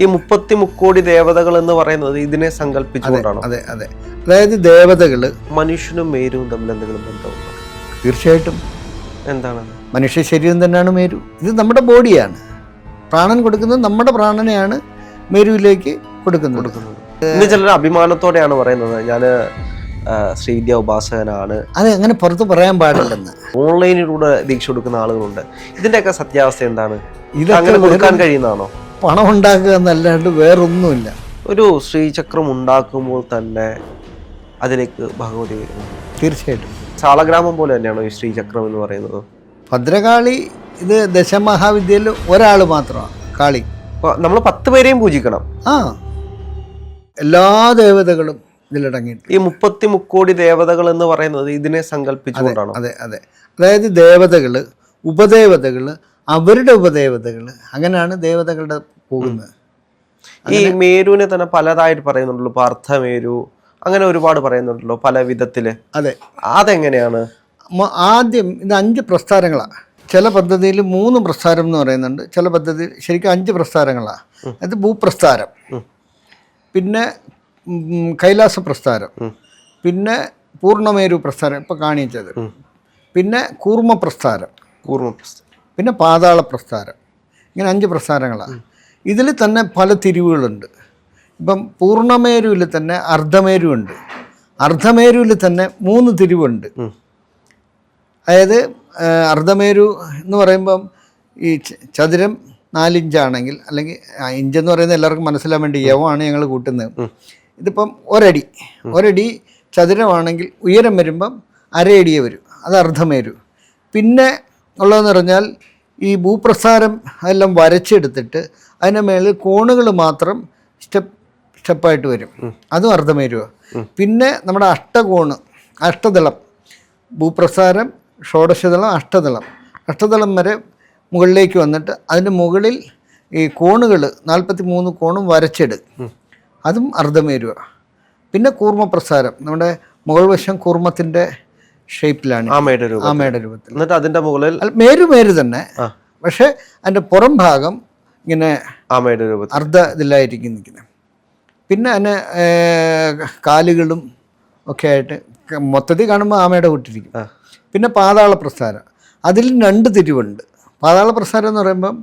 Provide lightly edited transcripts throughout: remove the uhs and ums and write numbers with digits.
ഈ 33 ദേവതകൾ എന്ന് പറയുന്നത് ഇതിനെ സങ്കല്പിച്ചുകൊണ്ടാണ്. അതെ അതെ. അതായത് ദേവതകള് മനുഷ്യനും മേരുവും തമ്മിൽ എന്തെങ്കിലും ബന്ധമുണ്ടോ? തീർച്ചയായിട്ടും. എന്താണ്? മനുഷ്യ ശരീരം തന്നെയാണ് മേരു. ഇത് നമ്മുടെ ബോഡിയാണ്. പ്രാണൻ കൊടുക്കുന്നത് നമ്മുടെ പ്രാണനെയാണ് മേരുവിലേക്ക് കൊടുക്കുന്നത്. ഇന്ന് ചിലർ അഭിമാനത്തോടെയാണ് പറയുന്നത്, ഞാന് ശ്രീവിദ്യ ഉപാസകനാണ്. അത് അങ്ങനെ പുറത്ത് പറയാൻ പാടില്ലെന്ന്. ഓൺലൈനിലൂടെ ദീക്ഷ കൊടുക്കുന്ന ആളുകളുണ്ട്. ഇതിന്റെയൊക്കെ സത്യാവസ്ഥ എന്താണ്? ഇതങ്ങനെ കൊടുക്കാൻ കഴിയുന്നതാണോ? പണം ഉണ്ടാക്കുക എന്നല്ലാണ്ട് വേറൊന്നുമില്ല. ഒരു ശ്രീചക്രം ഉണ്ടാക്കുമ്പോൾ തന്നെ അതിലേക്ക് ഭഗവതി വരുന്നു. തീർച്ചയായിട്ടും. സാളഗ്രാമം പോലെ തന്നെയാണോ ഈ ശ്രീചക്രം എന്ന് പറയുന്നത്? ഭദ്രകാളി ഇത് ദശമഹാവിദ്യയിൽ ഒരാൾ മാത്രമാണ് കാളി. നമ്മൾ 10 പേരെയും പൂജിക്കണം. എല്ലാ ദേവതകളും ഇതിലടങ്ങിയിട്ട്. ഈ 33 ദേവതകൾ എന്ന് പറയുന്നത് ഇതിനെ സങ്കല്പിച്ചുകൊണ്ടാണോ? അതെ അതെ. അതായത് ദേവതകള്, ഉപദേവതകള്, അവരുടെ ഉപദേവതകള്, അങ്ങനെയാണ് ദേവതകളുടെ പോകുന്നത്. ഈ മേരുവിനെ തന്നെ പലതായിട്ട് പറയുന്നുണ്ടല്ലോ, പാർത്ഥമേരു, അങ്ങനെ ഒരുപാട് പറയുന്നുണ്ടല്ലോ പല വിധത്തില്. അതെ. അതെങ്ങനെയാണ്? ആദ്യം ഇത് 5 പ്രസ്ഥാനങ്ങളാണ്. ചില പദ്ധതിയിൽ 3 പ്രസ്ഥാനം എന്ന് പറയുന്നുണ്ട്, ചില പദ്ധതിയിൽ ശരിക്കും 5 പ്രസ്ഥാനങ്ങളാണ്. അത് ഭൂപ്രസ്ഥാനം, പിന്നെ കൈലാസ പ്രസ്ഥാനം, പിന്നെ പൂർണ്ണമേരു പ്രസ്ഥാനം ഇപ്പം കാണിച്ചത്, പിന്നെ കൂർമ്മ പ്രസ്ഥാനം, പിന്നെ പാതാള പ്രസ്ഥാനം. ഇങ്ങനെ 5 പ്രസ്ഥാനങ്ങളാണ്. ഇതിൽ തന്നെ പല തിരിവുകളുണ്ട്. ഇപ്പം പൂർണ്ണമേരുവിൽ തന്നെ അർദ്ധമേരുവുണ്ട്. അർദ്ധമേരുവിൽ തന്നെ 3 തിരിവുണ്ട്. അതായത് അർദ്ധമേരു എന്ന് പറയുമ്പം ഈ ചതുരം 4 ഇഞ്ചാണെങ്കിൽ, അല്ലെങ്കിൽ ഇഞ്ചെന്ന് പറയുന്നത് എല്ലാവർക്കും മനസ്സിലാൻ വേണ്ടി യവമാണ് ഞങ്ങൾ കൂട്ടുന്നത്. ഇതിപ്പം ഒരടി ചതുരമാണെങ്കിൽ ഉയരം വരുമ്പം അരയടിയെ വരും, അത് അർദ്ധമേരു. പിന്നെ ഉള്ളതെന്ന് പറഞ്ഞാൽ ഈ ഭൂപ്രസാരം എല്ലാം വരച്ചെടുത്തിട്ട് അതിൻ്റെ മേളിൽ കോണുകൾ മാത്രം സ്റ്റെപ്പായിട്ട് വരും, അതും അർദ്ധമേരുവാണ്. പിന്നെ നമ്മുടെ അഷ്ടദളം, ഭൂപ്രസാരം, ഷോഡശദളം, അഷ്ടദളം വരെ മുകളിലേക്ക് വന്നിട്ട് അതിൻ്റെ മുകളിൽ ഈ കോണുകൾ 43 കോണും വരച്ചെടുക്കും, അതും അർദ്ധമേരുവാണ്. പിന്നെ കൂർമ്മപ്രസാരം, നമ്മുടെ മുകൾ വശം കൂർമ്മത്തിൻ്റെ ഷേപ്പിലാണ്, ആമയുടെ രൂപത്തിൽ. എന്നിട്ട് അതിൻ്റെ മുകളിൽ മേരു തന്നെ, പക്ഷെ അതിൻ്റെ പുറം ഭാഗം ഇങ്ങനെ ആമയുടെ രൂപത്തിൽ അർദ്ധ ഇതിലായിരിക്കും നിൽക്കുന്നത്. പിന്നെ അതിന് കാലുകളും ഒക്കെ ആയിട്ട് മൊത്തത്തിൽ കാണുമ്പോൾ ആമയുടെ കൂട്ടിരിക്കും. പിന്നെ പാതാള പ്രസ്ഥാനം, അതിൽ 2 തിരിവുണ്ട്. പാതാള പ്രസ്ഥാനം എന്ന് പറയുമ്പം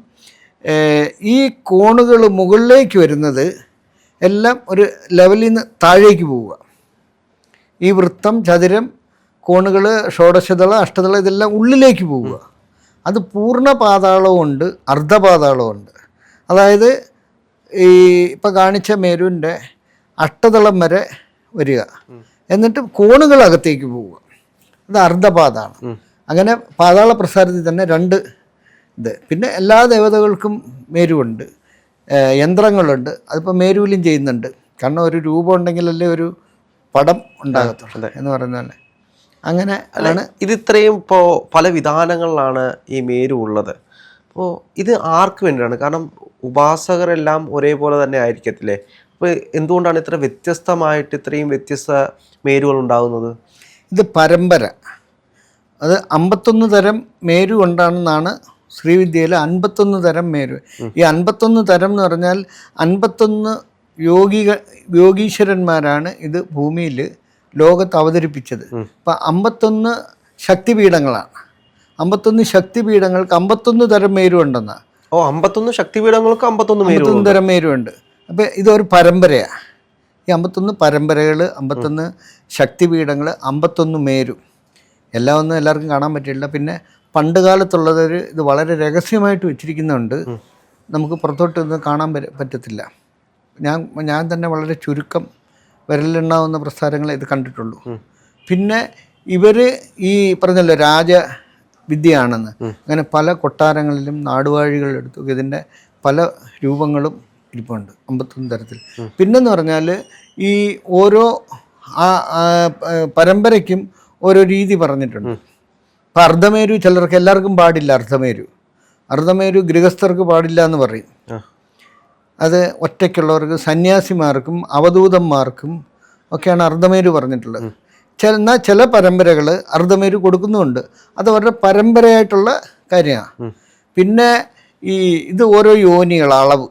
ഈ കോണുകൾ മുകളിലേക്ക് വരുന്നത് എല്ലാം ഒരു ലെവലിൽ നിന്ന് താഴേക്ക് പോവുക. ഈ വൃത്തം, ചതുരം, കോണുകൾ, ഷോഡശദളം, അഷ്ടദളം ഇതെല്ലാം ഉള്ളിലേക്ക് പോവുക. അത് പൂർണ്ണ പാതാളമുണ്ട്, അർദ്ധപാതാളമുണ്ട്. അതായത് ഈ ഇപ്പം കാണിച്ച മേരുവിൻ്റെ അഷ്ടദളം വരെ വരിക, എന്നിട്ട് കോണുകൾ അകത്തേക്ക് പോവുക, അത് അർദ്ധപാതാണ്. അങ്ങനെ പാതാള പ്രസാരത്തിൽ തന്നെ 2 ഇത്. പിന്നെ എല്ലാ ദേവതകൾക്കും മേരുവുണ്ട്, യന്ത്രങ്ങളുണ്ട്. അതിപ്പോൾ മേരുവിലും ചെയ്യുന്നുണ്ട്. കാരണം ഒരു രൂപം ഉണ്ടെങ്കിലല്ലേ ഒരു പടം ഉണ്ടാകത്തുള്ളൂ എന്ന് പറയുന്നതല്ലേ. അങ്ങനെ ആണ് ഇത്. ഇത്രയും ഇപ്പോൾ പല വിധാനങ്ങളിലാണ് ഈ മേരു ഉള്ളത്. അപ്പോൾ ഇത് ആർക്ക് വേണ്ടിയാണ്? കാരണം ഉപാസകരെല്ലാം ഒരേപോലെ തന്നെ ആയിരിക്കത്തില്ലേ? അപ്പോൾ എന്തുകൊണ്ടാണ് ഇത്ര വ്യത്യസ്തമായിട്ട് ഇത്രയും വ്യത്യസ്ത മേരുകൾ ഉണ്ടാകുന്നത്? ഇത് പരമ്പര. അത് 51 തരം മേരു ഉണ്ടാണെന്നാണ് ശ്രീവിദ്യയിൽ 51 തരം മേരു. ഈ 51 തരം എന്ന് പറഞ്ഞാൽ 51 യോഗീശ്വരന്മാരാണ് ഇത് ഭൂമിയിൽ ലോകത്ത് അവതരിപ്പിച്ചത്. അപ്പം 51 ശക്തിപീഠങ്ങളാണ്. 51 ശക്തിപീഠങ്ങൾക്ക് 51 തരം മേരു ഉണ്ടെന്നാണ്. 51 ശക്തിപീഠങ്ങൾക്ക് 51 തരം മേരുണ്ട്. അപ്പം ഇതൊരു പരമ്പരയാണ്. ഈ 51 പരമ്പരകൾ, 51 ശക്തിപീഠങ്ങൾ, 51 മേരു, എല്ലാം ഒന്നും എല്ലാവർക്കും കാണാൻ പറ്റില്ല. പിന്നെ പണ്ട് കാലത്തുള്ളതൊരു ഇത് വളരെ രഹസ്യമായിട്ട് വെച്ചിരിക്കുന്നുണ്ട്, നമുക്ക് പുറത്തോട്ടൊന്നും കാണാൻ പറ്റത്തില്ല. ഞാൻ തന്നെ വളരെ ചുരുക്കം വിരലിലെണ്ണാവുന്ന പ്രസ്ഥാനങ്ങളെ ഇത് കണ്ടിട്ടുള്ളൂ. പിന്നെ ഇവർ ഈ പറഞ്ഞല്ലോ രാജവിദ്യയാണെന്ന്, അങ്ങനെ പല കൊട്ടാരങ്ങളിലും നാടുവാഴികളെടുത്തു ഇതിൻ്റെ പല രൂപങ്ങളും ഇരിപ്പുണ്ട് 51 തരത്തിൽ. പിന്നെന്ന് പറഞ്ഞാൽ ഈ ഓരോ പരമ്പരയ്ക്കും ഓരോ രീതി പറഞ്ഞിട്ടുണ്ട്. ഇപ്പം അർദ്ധമേരു ചിലർക്ക് എല്ലാവർക്കും പാടില്ല. അർദ്ധമേരു ഗൃഹസ്ഥർക്ക് പാടില്ല എന്ന് പറയും. അത് ഒറ്റയ്ക്കുള്ളവർക്ക്, സന്യാസിമാർക്കും അവധൂതന്മാർക്കും ഒക്കെയാണ് അർദ്ധമേരു പറഞ്ഞിട്ടുള്ളത്. എന്നാൽ ചില പരമ്പരകൾ അർദ്ധമേരു കൊടുക്കുന്നുമുണ്ട്. അത് അവരുടെ പരമ്പരയായിട്ടുള്ള കാര്യമാണ്. പിന്നെ ഈ ഇത് ഓരോ യോനികൾ, അളവ്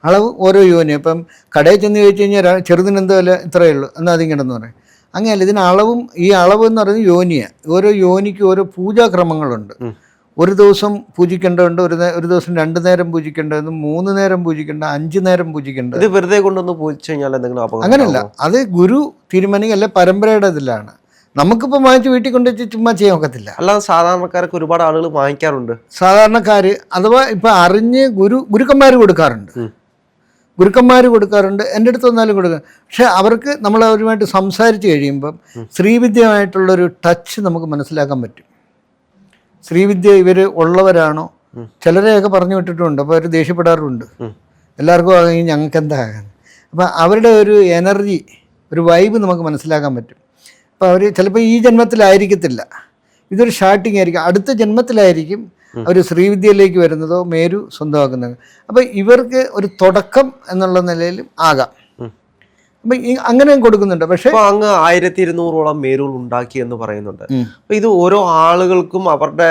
അളവ് ഓരോ യോനി. ഇപ്പം കടയിൽ ചെന്ന് ചോദിച്ചു കഴിഞ്ഞാൽ ചെറുതിനെന്തോ വില ഇത്രയേ ഉള്ളൂ എന്നാൽ അതിങ്ങനെന്ന് പറയും. അങ്ങനെയല്ല, ഇതിന് അളവും, ഈ അളവ് എന്ന് പറയുന്നത് യോനിയാണ്. ഓരോ യോനിക്ക് ഓരോ പൂജാക്രമങ്ങളുണ്ട്. ഒരു ദിവസം പൂജിക്കേണ്ടതുണ്ട്, ഒരു ദിവസം 2 നേരം പൂജിക്കേണ്ടത്, 3 നേരം പൂജിക്കേണ്ട, 5 നേരം പൂജിക്കേണ്ടത്. ഇത് വെറുതെ കൊണ്ടൊന്ന് പൂജിച്ചു കഴിഞ്ഞാൽ എന്തെങ്കിലും അപകടം? അങ്ങനെയല്ല, അത് ഗുരു തീരുമാനിക്കുക, അല്ലെ പരമ്പരയുടെ ഇതിലാണ്. നമുക്കിപ്പോൾ വാങ്ങിച്ച് വീട്ടിൽ കൊണ്ടുവച്ച് ചുമ്മാ ചെയ്യാൻ ഒക്കത്തില്ല. അല്ലാതെ സാധാരണക്കാർക്ക് ഒരുപാട് ആളുകൾ വാങ്ങിക്കാറുണ്ട്. സാധാരണക്കാർ അഥവാ ഇപ്പം അറിഞ്ഞ് ഗുരുക്കന്മാർ കൊടുക്കാറുണ്ട്, എൻ്റെ അടുത്ത് വന്നാലും കൊടുക്കുക. പക്ഷെ അവർക്ക് നമ്മൾ അവരുമായിട്ട് സംസാരിച്ച് കഴിയുമ്പം ശ്രീവിദ്യയുമായിട്ടുള്ളൊരു ടച്ച് നമുക്ക് മനസ്സിലാക്കാൻ പറ്റും. ശ്രീവിദ്യ ഇവർ ഉള്ളവരാണോ? ചിലരെയൊക്കെ പറഞ്ഞു വിട്ടിട്ടുണ്ട്, അപ്പോൾ അവർ ദേഷ്യപ്പെടാറുണ്ട്. എല്ലാവർക്കും ആണെങ്കിൽ ഞങ്ങൾക്ക് എന്താ ആകാൻ. അപ്പം അവരുടെ ഒരു എനർജി, ഒരു വൈബ് നമുക്ക് മനസ്സിലാക്കാൻ പറ്റും. അപ്പോൾ അവർ ചിലപ്പോൾ ഈ ജന്മത്തിലായിരിക്കത്തില്ല, ഇതൊരു സ്റ്റാർട്ടിങ് ആയിരിക്കും, അടുത്ത ജന്മത്തിലായിരിക്കും അവർ ശ്രീവിദ്യയിലേക്ക് വരുന്നതോ മേരു സ്വന്തമാക്കുന്നത്. അപ്പോൾ ഇവർക്ക് ഒരു തുടക്കം എന്നുള്ള നിലയിലും ആകാം. അപ്പം അങ്ങനെ കൊടുക്കുന്നുണ്ട്. പക്ഷേ അങ്ങ് 1200ഓളം മേരുകൾ ഉണ്ടാക്കി എന്ന് പറയുന്നുണ്ട്. അപ്പോൾ ഇത് ഓരോ ആളുകൾക്കും അവരുടെ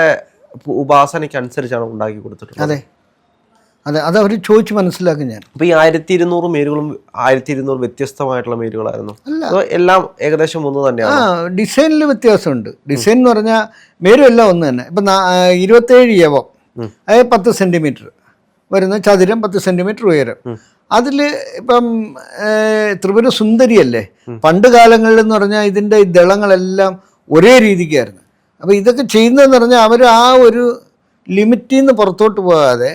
ഉപാസനയ്ക്ക് അനുസരിച്ചാണ് ഉണ്ടാക്കി കൊടുത്തിട്ടുള്ളത്. അതെ അതെ, അത് അവർ ചോദിച്ച് മനസ്സിലാക്കും ഞാൻ. അപ്പോൾ ഈ 1200 മേരുകളും 1200 വ്യത്യസ്തമായിട്ടുള്ള മേരുകളായിരുന്നു? എല്ലാം ഏകദേശം ഒന്ന് തന്നെയാണ്. ഡിസൈനിൽ വ്യത്യാസമുണ്ട്. ഡിസൈൻ എന്ന് പറഞ്ഞാൽ മേരു എല്ലാം ഒന്ന് തന്നെ. ഇപ്പം 27 യവം, അതായത് 10 സെൻറ്റിമീറ്റർ വരുന്ന ചതുരം, 10 സെൻറ്റിമീറ്റർ ഉയരം. അതിൽ ഇപ്പം ത്രിപുര സുന്ദരിയല്ലേ, പണ്ട് കാലങ്ങളിൽ എന്ന് പറഞ്ഞാൽ ഇതിൻ്റെ ഈ ദളങ്ങളെല്ലാം ഒരേ രീതിക്കായിരുന്നു. അപ്പോൾ ഇതൊക്കെ ചെയ്യുന്നതെന്ന് പറഞ്ഞാൽ അവർ ആ ഒരു ലിമിറ്റിൽ നിന്ന് പുറത്തോട്ട് പോകാതെ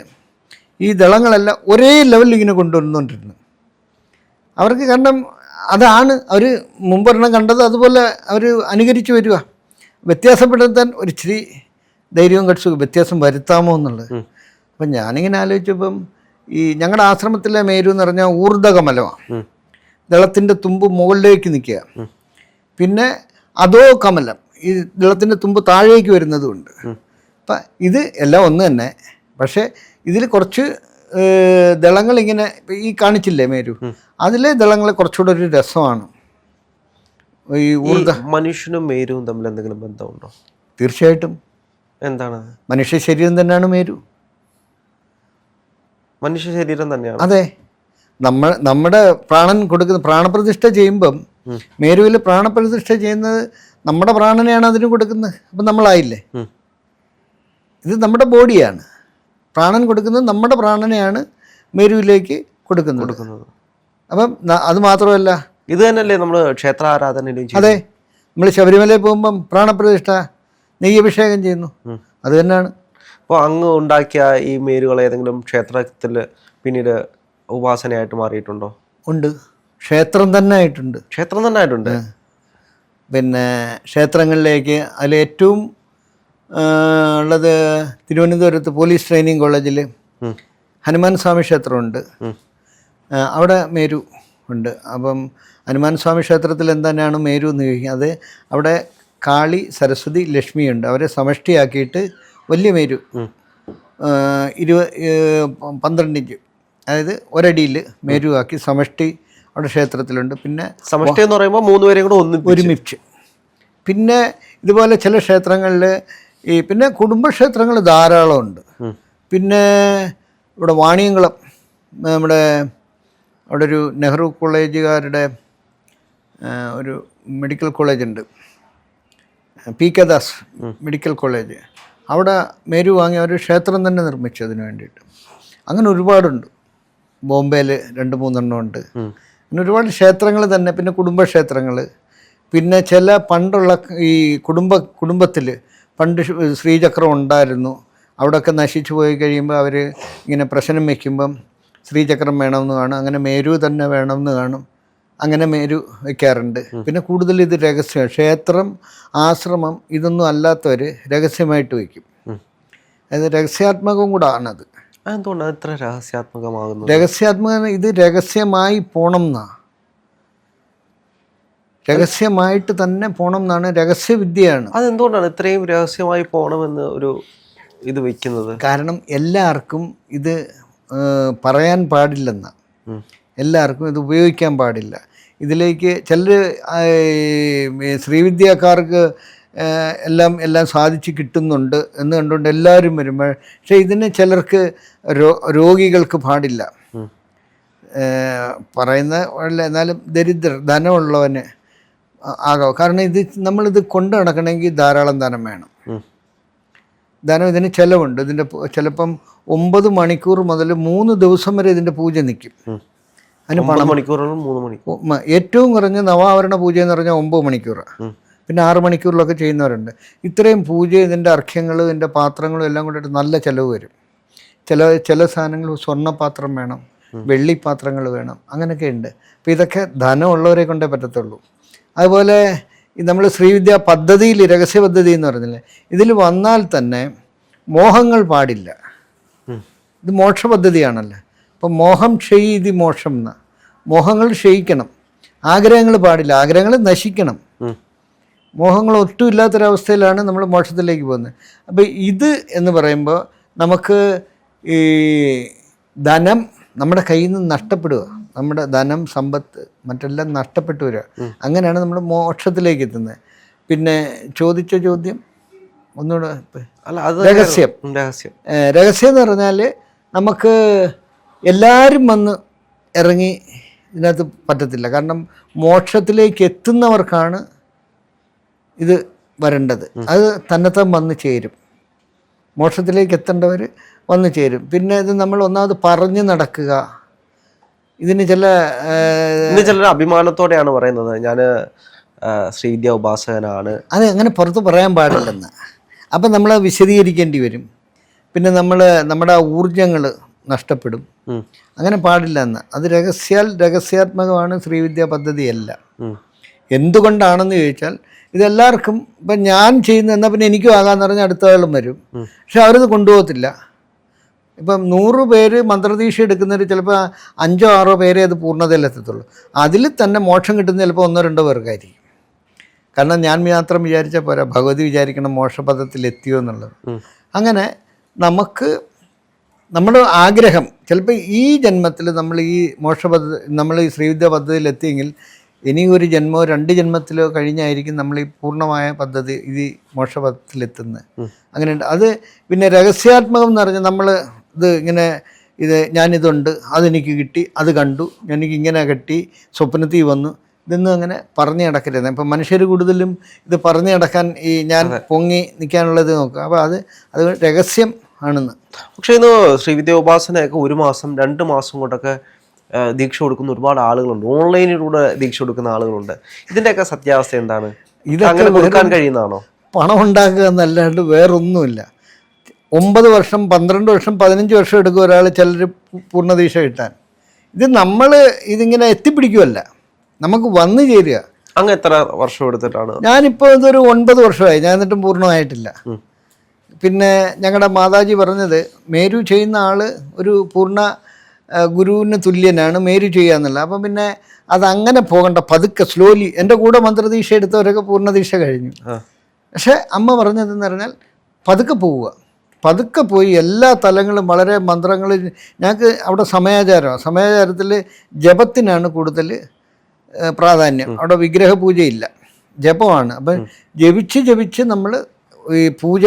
ഈ ദളങ്ങളെല്ലാം ഒരേ ലെവലിൽ ഇങ്ങനെ കൊണ്ടുവന്നുകൊണ്ടിരുന്നു. അവർക്ക് കാരണം അതാണ് അവർ മുമ്പൊരെണ്ണം കണ്ടത്, അതുപോലെ അവർ അനുകരിച്ച് വരിക. വ്യത്യാസപ്പെടുത്താൻ ഒരു ഇച്ചിരി ധൈര്യവും കടിച്ചു വ്യത്യാസം വരുത്താമോ എന്നുള്ളത്. അപ്പം ഞാനിങ്ങനെ ആലോചിച്ചപ്പം ഈ ഞങ്ങളുടെ ആശ്രമത്തിലെ മേരു എന്ന് പറഞ്ഞാൽ ഊർധകമലമാണ്. ദളത്തിൻ്റെ തുമ്പ് മുകളിലേക്ക് നിൽക്കുക. പിന്നെ അതോ കമലം, ഈ ദളത്തിൻ്റെ തുമ്പ് താഴേക്ക് വരുന്നതുമുണ്ട്. അപ്പം ഇത് എല്ലാം ഒന്ന് തന്നെ. പക്ഷേ ഇതിൽ കുറച്ച് ദളങ്ങൾ ഇങ്ങനെ ഈ കാണിച്ചില്ലേ മേരു, അതിലെ ദളങ്ങൾ കുറച്ചുകൂടെ ഒരു രസമാണ്. ഈ മനുഷ്യനും മേരുവും തമ്മിൽ എന്തെങ്കിലും ബന്ധമുണ്ടോ? തീർച്ചയായിട്ടും. എന്താണ്? മനുഷ്യ ശരീരം തന്നെയാണ് മേരു. മനുഷ്യ ശരീരം തന്നെയാണ്. അതെ, നമ്മുടെ പ്രാണൻ കൊടുക്കുന്ന പ്രാണപ്രതിഷ്ഠ ചെയ്യുമ്പം മേരുവിൽ പ്രാണപ്രതിഷ്ഠ ചെയ്യുന്നത് നമ്മുടെ പ്രാണനെയാണ് അതിന് കൊടുക്കുന്നത്. അപ്പം നമ്മളായില്ലേ. ഇത് നമ്മുടെ ബോഡിയാണ്. പ്രാണൻ കൊടുക്കുന്നത് നമ്മുടെ പ്രാണനെയാണ് മേരുവിലേക്ക് കൊടുക്കുന്നത്. അപ്പം അത് മാത്രമല്ല, ഇത് തന്നെയല്ലേ നമ്മൾ ക്ഷേത്രാരാധനയിലും? അതെ, നമ്മൾ ശബരിമലയിൽ പോകുമ്പം പ്രാണപ്രതിഷ്ഠ, നെയ്യഭിഷേകം ചെയ്യുന്നു, അത് തന്നെയാണ്. അപ്പോൾ അങ്ങ് ഉണ്ടാക്കിയ ഈ മേരുകൾ ഏതെങ്കിലും ക്ഷേത്രത്തിൽ പിന്നീട് ഉപാസനയായിട്ട് മാറിയിട്ടുണ്ടോ? ഉണ്ട്, ക്ഷേത്രം തന്നെ ആയിട്ടുണ്ട്. ക്ഷേത്രം തന്നെ ആയിട്ടുണ്ട്. പിന്നെ ക്ഷേത്രങ്ങളിലേക്ക് അതിലേറ്റവും ഉള്ളത് തിരുവനന്തപുരത്ത് പോലീസ് ട്രെയിനിങ് കോളേജിൽ ഹനുമാൻ സ്വാമി ക്ഷേത്രമുണ്ട്. അവിടെ മേരു ഉണ്ട്. അപ്പം ഹനുമാൻ സ്വാമി ക്ഷേത്രത്തിൽ എന്താണ് മേരു എന്ന് ചോദിക്കുക. അത് അവിടെ കാളി, സരസ്വതി, ലക്ഷ്മിയുണ്ട്. അവരെ സമഷ്ടിയാക്കിയിട്ട് വലിയ മേരു 12 ഇഞ്ച്, അതായത് ഒരടിയിൽ മേരു ആക്കി സമഷ്ടി അവിടെ ക്ഷേത്രത്തിലുണ്ട്. പിന്നെ സമഷ്ടി എന്ന് പറയുമ്പോൾ 3 പേരെയും കൂടെ ഒരുമിച്ച്. പിന്നെ ഇതുപോലെ ചില ക്ഷേത്രങ്ങളിൽ പിന്നെ കുടുംബക്ഷേത്രങ്ങൾ ധാരാളമുണ്ട്. പിന്നെ ഇവിടെ വാണിയംകുളം നമ്മുടെ അവിടെ ഒരു നെഹ്റു കോളേജുകാരുടെ ഒരു മെഡിക്കൽ കോളേജുണ്ട്, P K Das medical college. അവിടെ മേരു വാങ്ങി അവർ ക്ഷേത്രം തന്നെ നിർമ്മിച്ചു അതിന് വേണ്ടിയിട്ട്. അങ്ങനെ ഒരുപാടുണ്ട്. ബോംബെയിൽ 2-3 ഉണ്ട്. അങ്ങനെ ഒരുപാട് ക്ഷേത്രങ്ങൾ തന്നെ. പിന്നെ കുടുംബക്ഷേത്രങ്ങൾ. പിന്നെ ചില പണ്ടുള്ള ഈ കുടുംബത്തിൽ പണ്ട് ശ്രീചക്രം ഉണ്ടായിരുന്നു. അവിടെയൊക്കെ നശിച്ചു പോയി കഴിയുമ്പോൾ അവർ ഇങ്ങനെ പ്രശ്നം വയ്ക്കുമ്പം ശ്രീചക്രം വേണമെന്ന് കാണും. അങ്ങനെ മേരു തന്നെ വേണമെന്ന് കാണും. അങ്ങനെ മേരു വയ്ക്കാറുണ്ട്. പിന്നെ കൂടുതൽ ഇത് രഹസ്യം, ക്ഷേത്രം, ആശ്രമം ഇതൊന്നും അല്ലാത്തവർ രഹസ്യമായിട്ട് വയ്ക്കും. അതായത് രഹസ്യാത്മകവും കൂടെ ആണത്. എന്തുകൊണ്ടാണ് ഇത്ര രഹസ്യാത്മകമാകുന്നത്? രഹസ്യാത്മക ഇത് രഹസ്യമായി പോണം എന്നാണ്, രഹസ്യമായിട്ട് തന്നെ പോണം എന്നാണ്, രഹസ്യവിദ്യയാണ്. അതെന്തുകൊണ്ടാണ് ഇത്രയും രഹസ്യമായി പോകണമെന്ന് ഒരു ഇത് വയ്ക്കുന്നത്? കാരണം എല്ലാവർക്കും ഇത് പറയാൻ പാടില്ലെന്നാണ്. എല്ലാവർക്കും ഇത് ഉപയോഗിക്കാൻ പാടില്ല. ഇതിലേക്ക് ചിലർ ശ്രീവിദ്യക്കാർക്ക് എല്ലാം സാധിച്ച് കിട്ടുന്നുണ്ട് എന്ന് കണ്ടുകൊണ്ട് എല്ലാവരും വരുമ്പോൾ, പക്ഷേ ഇതിന് ചിലർക്ക് രോഗികൾക്ക് പാടില്ല. പറയുന്ന എന്നാലും ധനമുള്ളവന് ആകാം. കാരണം നമ്മളിത് കൊണ്ട് നടക്കണമെങ്കിൽ ധാരാളം ധനം വേണം. ധനം ഇതിന് ചിലവുണ്ട്. ഇതിൻ്റെ ചിലപ്പം 9 മണിക്കൂർ മുതൽ 3 ദിവസം വരെ ഇതിൻ്റെ പൂജ നിൽക്കും. അതിന് 9 മണിക്കൂറും 3 മണിക്കൂർ. ഏറ്റവും കുറഞ്ഞ നവാവരണ പൂജ എന്ന് പറഞ്ഞാൽ 9 മണിക്കൂറാണ്. പിന്നെ 6 മണിക്കൂറിലൊക്കെ ചെയ്യുന്നവരുണ്ട്. ഇത്രയും പൂജ, ഇതിൻ്റെ അർഘ്യങ്ങളും ഇതിൻ്റെ പാത്രങ്ങളും എല്ലാം കൂടിയിട്ട് നല്ല ചിലവ് വരും. ചില സാധനങ്ങൾ സ്വർണ്ണപാത്രം വേണം, വെള്ളിപ്പാത്രങ്ങൾ വേണം, അങ്ങനെയൊക്കെ ഉണ്ട്. അപ്പോൾ ഇതൊക്കെ ധനമുള്ളവരെ കൊണ്ടേ പറ്റത്തുള്ളൂ. അതുപോലെ നമ്മൾ ശ്രീവിദ്യ പദ്ധതിയിൽ, രഹസ്യ പദ്ധതി എന്ന് പറഞ്ഞില്ലേ, ഇതിൽ വന്നാൽ തന്നെ മോഹങ്ങൾ പാടില്ല. ഇത് മോക്ഷ പദ്ധതിയാണല്ലോ. അപ്പോൾ മോഹം ക്ഷയിതി മോക്ഷം എന്ന, മോഹങ്ങൾ ക്ഷയിക്കണം, ആഗ്രഹങ്ങൾ പാടില്ല, ആഗ്രഹങ്ങൾ നശിക്കണം. മോഹങ്ങൾ ഒട്ടും ഇല്ലാത്തൊരവസ്ഥയിലാണ് നമ്മൾ മോക്ഷത്തിലേക്ക് പോകുന്നത്. അപ്പോൾ ഇത് എന്ന് പറയുമ്പോൾ നമുക്ക് ഈ ധനം നമ്മുടെ കയ്യിൽ നിന്ന് നഷ്ടപ്പെടുക, നമ്മുടെ ധനം, സമ്പത്ത്, മറ്റെല്ലാം നഷ്ടപ്പെട്ടു വരിക. അങ്ങനെയാണ് നമ്മൾ മോക്ഷത്തിലേക്ക് എത്തുന്നത്. പിന്നെ ചോദിച്ച ചോദ്യം ഒന്നുകൂടെ. അല്ല, അത് രഹസ്യം എന്ന് പറഞ്ഞാൽ നമുക്ക് എല്ലാവരും വന്ന് ഇറങ്ങി ഇതിനകത്ത് പറ്റത്തില്ല. കാരണം മോക്ഷത്തിലേക്ക് എത്തുന്നവർക്കാണ് ഇത് വരേണ്ടത്. അത് തന്നെത്താൻ വന്ന് ചേരും. മോക്ഷത്തിലേക്ക് എത്തേണ്ടവർ വന്നു ചേരും. പിന്നെ ഇത് നമ്മൾ ഒന്നാമത് പറഞ്ഞു നടക്കുക. ഇതിന് ചിലർ അഭിമാനത്തോടെയാണ് പറയുന്നത്, ഞാൻ ശ്രീവിദ്യ ഉപാസകനാണ്. അത് അങ്ങനെ പുറത്ത് പറയാൻ പാടില്ലെന്ന്. അപ്പം നമ്മൾ വിശദീകരിക്കേണ്ടി വരും. പിന്നെ നമ്മുടെ ഊർജങ്ങൾ നഷ്ടപ്പെടും. അങ്ങനെ പാടില്ല എന്ന്. അത് രഹസ്യാത്മകമാണ് ശ്രീവിദ്യ പദ്ധതിയല്ല. എന്തുകൊണ്ടാണെന്ന് ചോദിച്ചാൽ, ഇതെല്ലാവർക്കും ഇപ്പം ഞാൻ ചെയ്യുന്ന എന്നാൽ പിന്നെ എനിക്കും ആകാമെന്ന് പറഞ്ഞാൽ അടുത്ത ആളും വരും. പക്ഷെ അവരത് കൊണ്ടുപോകത്തില്ല. ഇപ്പം 100 പേര് മന്ത്രദീക്ഷ എടുക്കുന്നവർ ചിലപ്പോൾ 5 or 6 പേരെ അത് പൂർണ്ണതയിലെത്തത്തുള്ളൂ. അതിൽ തന്നെ മോക്ഷം കിട്ടുന്ന ചിലപ്പോൾ 1 or 2 പേർക്കായിരിക്കും. കാരണം ഞാൻ മാത്രം വിചാരിച്ചാൽ പോരാ, ഭഗവതി വിചാരിക്കണം മോക്ഷപദത്തിൽ എത്തിയോ എന്നുള്ളത്. അങ്ങനെ നമുക്ക് നമ്മുടെ ആഗ്രഹം ചിലപ്പോൾ ഈ ജന്മത്തിൽ നമ്മൾ ഈ നമ്മൾ ഈ ശ്രീവിദ്യ പദ്ധതിയിൽ എത്തിയെങ്കിൽ ഇനി ഒരു ജന്മമോ 2 ജന്മത്തിലോ കഴിഞ്ഞായിരിക്കും നമ്മൾ ഈ പൂർണ്ണമായ പദ്ധതി ഇത് മോക്ഷപഥത്തിലെത്തുന്നത്. അങ്ങനെയുണ്ട്. അത് പിന്നെ രഹസ്യാത്മകം എന്ന് പറഞ്ഞാൽ നമ്മൾ ഞാനിതുണ്ട്, അതെനിക്ക് കിട്ടി, അത് കണ്ടു, എനിക്കിങ്ങനെ കിട്ടി, സ്വപ്നത്തിൽ വന്നു, ഇതൊന്നും അങ്ങനെ പറഞ്ഞു നടക്കരുത്. ഇപ്പം മനുഷ്യർ കൂടുതലും ഇത് പറഞ്ഞു നടക്കാൻ ഈ ഞാൻ പൊങ്ങി നിൽക്കാനുള്ളത് നോക്കുക. അപ്പോൾ അത് രഹസ്യം ആണെന്ന്. പക്ഷേ ഇന്ന് ശ്രീവിദ്യ ഉപാസനയൊക്കെ 1 മാസം 2 മാസം കൊണ്ടൊക്കെ ദീക്ഷ കൊടുക്കുന്ന ഒരുപാട് ആളുകളുണ്ട്. ഓൺലൈനിലൂടെ ദീക്ഷ കൊടുക്കുന്ന ആളുകളുണ്ട്. ഇതിൻ്റെയൊക്കെ സത്യാവസ്ഥ എന്താണ്? ഇതങ്ങനെ കൊടുക്കാൻ കഴിയുന്നതാണോ? പണം ഉണ്ടാക്കുക എന്നല്ലാണ്ട് വേറൊന്നുമില്ല. 9 വർഷം 12 വർഷം 15 വർഷം എടുക്കും ചിലർ പൂർണ്ണദീക്ഷ കിട്ടാൻ. ഇത് നമ്മൾ ഇതിങ്ങനെ എത്തിപ്പിടിക്കുമല്ല, നമുക്ക് വന്നു ചേരുക. അങ്ങ് എത്ര വർഷം എടുത്തിട്ടാണ്? ഞാനിപ്പോൾ ഇതൊരു 9 വർഷമായി, ഞാൻ എന്നിട്ടും പൂർണ്ണമായിട്ടില്ല. പിന്നെ ഞങ്ങളുടെ മാതാജി പറഞ്ഞത്, മേരു ചെയ്യുന്ന ആൾ ഒരു പൂർണ്ണ ഗുരുവിന് തുല്യനാണ് മേരു ചെയ്യാന്നുള്ള. അപ്പം പിന്നെ അതങ്ങനെ പോകണ്ട, പതുക്കെ സ്ലോലി. എൻ്റെ കൂടെ മന്ത്രദീക്ഷ എടുത്തവരൊക്കെ പൂർണ്ണദീക്ഷ കഴിഞ്ഞു. പക്ഷേ അമ്മ പറഞ്ഞതെന്ന് പറഞ്ഞാൽ പതുക്കെ പോവുക, പതുക്കെ പോയി എല്ലാ തലങ്ങളും വളരെ മന്ത്രങ്ങൾ. ഞങ്ങൾക്ക് അവിടെ സമയാചാരത്തിൽ ജപത്തിനാണ് കൂടുതൽ പ്രാധാന്യം. അവിടെ വിഗ്രഹ പൂജയില്ല, ജപമാണ്. അപ്പം ജപിച്ച് നമ്മൾ ഈ പൂജ,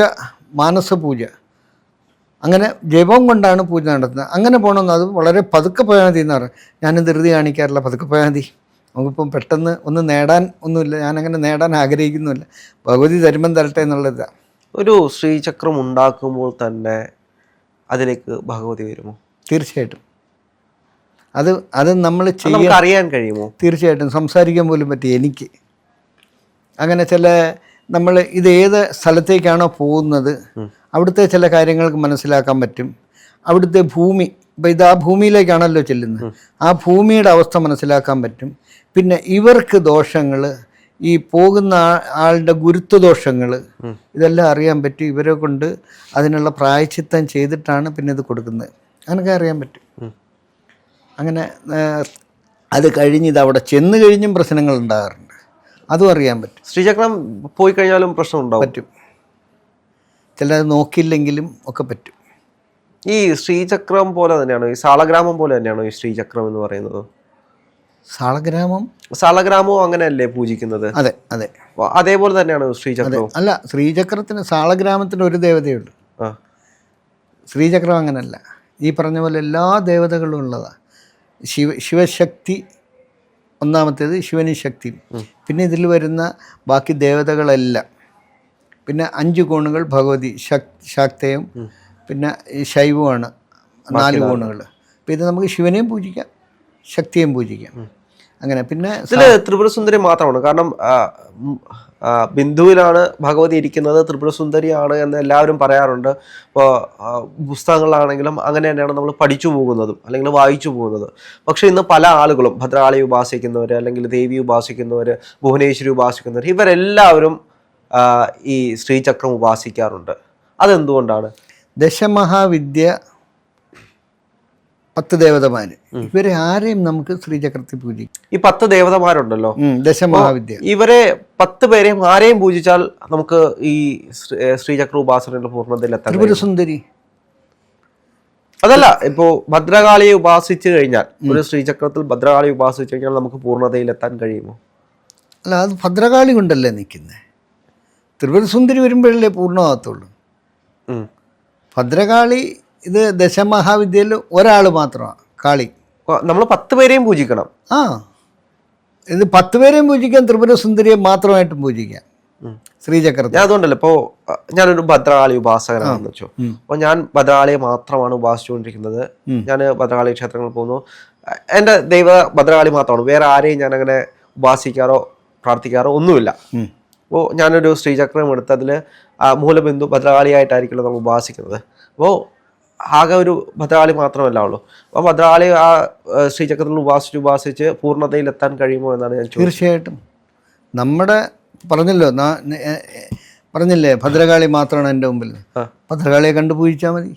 മാനസപൂജ, അങ്ങനെ ജപം കൊണ്ടാണ് പൂജ നടത്തുന്നത്. അങ്ങനെ പോകണമെന്ന് അത് വളരെ പതുക്കെ പോയാൽ മതി എന്ന് പറയും. ഞാനും ധൃതി കാണിക്കാറില്ല, പതുക്കെ പോയാൽ മതി. നമുക്കിപ്പം പെട്ടെന്ന് ഒന്ന് നേടാൻ ഒന്നുമില്ല, ഞാനങ്ങനെ നേടാൻ ആഗ്രഹിക്കുന്നുമില്ല. ഭഗവതി തരുമ്പം തരട്ടെ എന്നുള്ളതാണ്. ഒരു ശ്രീചക്രം ഉണ്ടാക്കുമ്പോൾ തന്നെ അതിലേക്ക് ഭഗവതി വരുമോ? തീർച്ചയായിട്ടും. അത് നമ്മൾ അറിയാൻ കഴിയുമോ? തീർച്ചയായിട്ടും. സംസാരിക്കാൻ പോലും പറ്റി എനിക്ക്. അങ്ങനെ നമ്മൾ ഇത് ഏത് സ്ഥലത്തേക്കാണോ പോകുന്നത് അവിടുത്തെ ചില കാര്യങ്ങൾക്ക് മനസ്സിലാക്കാൻ പറ്റും. അവിടുത്തെ ഭൂമി, ഇപ്പം ഇത് ആ ഭൂമിയിലേക്കാണല്ലോ ചെല്ലുന്നത്, ആ ഭൂമിയുടെ അവസ്ഥ മനസ്സിലാക്കാൻ പറ്റും. പിന്നെ ഇവർക്ക് ദോഷങ്ങൾ, ഈ പോകുന്ന ആളുടെ ഗുരുത്വദോഷങ്ങൾ, ഇതെല്ലാം അറിയാൻ പറ്റും. ഇവരെ കൊണ്ട് അതിനുള്ള പ്രായശ്ചിത്തം ചെയ്തിട്ടാണ് പിന്നെ ഇത് കൊടുക്കുന്നത്. അങ്ങനെയൊക്കെ അറിയാൻ പറ്റും. അങ്ങനെ അത് കഴിഞ്ഞ് ഇത് അവിടെ ചെന്ന് കഴിഞ്ഞും പ്രശ്നങ്ങൾ ഉണ്ടാകാറുണ്ട്, അതും അറിയാൻ പറ്റും. ശ്രീചക്രം പോയി കഴിഞ്ഞാലും പ്രശ്നം ഉണ്ടാവും. പറ്റും. ചിലത് നോക്കിയില്ലെങ്കിലും ഒക്കെ പറ്റും. ഈ ശ്രീചക്രം പോലെ തന്നെയാണോ, ഈ സാളഗ്രാമം പോലെ തന്നെയാണോ ഈ ശ്രീചക്രം എന്ന് പറയുന്നത്? സാളഗ്രാമവും അങ്ങനെയല്ലേ പൂജിക്കുന്നത്? അതെ അതെ, അതേപോലെ തന്നെയാണ് ശ്രീചക്രം. അല്ല, ശ്രീചക്രത്തിന് സാളഗ്രാമത്തിന് ഒരു ദേവതയുള്ളൂ. ശ്രീചക്രം അങ്ങനല്ല. ഈ പറഞ്ഞ പോലെ എല്ലാ ദേവതകളും ഉള്ളതാണ്. ശിവശക്തി ഒന്നാമത്തേത്, ശിവനും ശക്തിയും. പിന്നെ ഇതിൽ വരുന്ന ബാക്കി ദേവതകളെല്ലാം. പിന്നെ 5 കോണുകൾ ഭഗവതി, ശാക്തയും പിന്നെ ഈ ശൈവമാണ് 4 കോണുകൾ. അപ്പോൾ ഇത് നമുക്ക് ശിവനെയും പൂജിക്കാം, ശക്തിയെയും പൂജിക്കാം. അങ്ങനെ പിന്നെ ഇതിൽ ത്രിപുരസുന്ദരി മാത്രമാണ്. കാരണം ബിന്ദുവിലാണ് ഭഗവതി ഇരിക്കുന്നത്, ത്രിപുരസുന്ദരിയാണ് എന്ന് എല്ലാവരും പറയാറുണ്ട്. ഇപ്പോൾ പുസ്തകങ്ങളിലാണെങ്കിലും അങ്ങനെ തന്നെയാണ് നമ്മൾ പഠിച്ചു പോകുന്നതും അല്ലെങ്കിൽ വായിച്ചു പോകുന്നത്. പക്ഷേ ഇന്ന് പല ആളുകളും ഭദ്രകാളി ഉപാസിക്കുന്നവർ, അല്ലെങ്കിൽ ദേവി ഉപാസിക്കുന്നവർ, ഭുവനേശ്വരി ഉപാസിക്കുന്നവർ, ഇവരെല്ലാവരും ഈ ശ്രീചക്രം ഉപാസിക്കാറുണ്ട്. അതെന്തുകൊണ്ടാണ്? ദശമഹാവിദ്യ 10 ദേവതമാർ, ഇവരെ ആരെയും നമുക്ക് ശ്രീചക്രത്തിൽ പൂജിക്കാം. ഈ 10 ദേവതമാരുണ്ടല്ലോ, ദശമഹാവിദ്യ, ഇവരെ 10 പേരെയും ആരെയും പൂജിച്ചാൽ നമുക്ക് ഈ ശ്രീചക്ര ഉപാസനയുടെ പൂർണ്ണതയിലെത്താൻ. ത്രിപുരസുന്ദരി അതല്ല, ഇപ്പോ ഭദ്രകാളിയെ ഉപാസിച്ചു കഴിഞ്ഞാൽ, ഒരു ശ്രീചക്രത്തിൽ ഭദ്രകാളി ഉപാസിച്ചു കഴിഞ്ഞാൽ നമുക്ക് പൂർണ്ണതയിലെത്താൻ കഴിയുമോ? അല്ല, അത് ഭദ്രകാളി കൊണ്ടല്ലേ നിൽക്കുന്നത്. ത്രിപുരസുന്ദരി വരുമ്പോഴല്ലേ പൂർണ്ണമാകത്തുള്ളൂ. ഭദ്രകാളി ഇത് ദശമഹാവിദ്യയിൽ ഒരാൾ മാത്രമാണ് കാളി. നമ്മൾ 10 പേരെയും പൂജിക്കണം. ഇത് 10 പേരെയും പൂജിക്കാം, ത്രിപുരസുന്ദരിയെ മാത്രമായിട്ടും പൂജിക്കാം ശ്രീചക്രത്തിൽ. ഞാൻ അതുകൊണ്ടല്ലോ, ഇപ്പോൾ ഞാനൊരു ഭദ്രകാളി ഉപാസകനാണെന്ന് വെച്ചോ. അപ്പോൾ ഞാൻ ഭദ്രകാളിയെ മാത്രമാണ് ഉപാസിച്ചുകൊണ്ടിരിക്കുന്നത്. ഞാൻ ഭദ്രകാളി ക്ഷേത്രങ്ങളിൽ പോകുന്നു, എൻ്റെ ദൈവ ഭദ്രകാളി മാത്രമാണ്. വേറെ ആരെയും ഞാൻ അങ്ങനെ ഉപാസിക്കാറോ പ്രാർത്ഥിക്കാറോ ഒന്നുമില്ല. അപ്പോൾ ഞാനൊരു ശ്രീചക്രം എടുത്ത് അതിൽ മൂലബിന്ദു ഭദ്രകാളിയായിട്ടായിരിക്കുമല്ലോ നമ്മൾ ഉപാസിക്കുന്നത്. അപ്പോൾ ആകെ ഒരു ഭദ്രകാളി മാത്രമല്ല ഉള്ളൂ. അപ്പോൾ ഭദ്രകാളി ആ ശ്രീചക്രത്തിൽ ഉപാസിച്ച് പൂർണ്ണതയിലെത്താൻ കഴിയുമോ എന്നാണ് ഞാൻ ചോദിച്ചത്. തീർച്ചയായിട്ടും. നമ്മുടെ പറഞ്ഞില്ലേ ഭദ്രകാളി മാത്രമാണ് എൻ്റെ മുമ്പിൽ. ഭദ്രകാളിയെ കണ്ടു പൂജിച്ചാൽ മതി.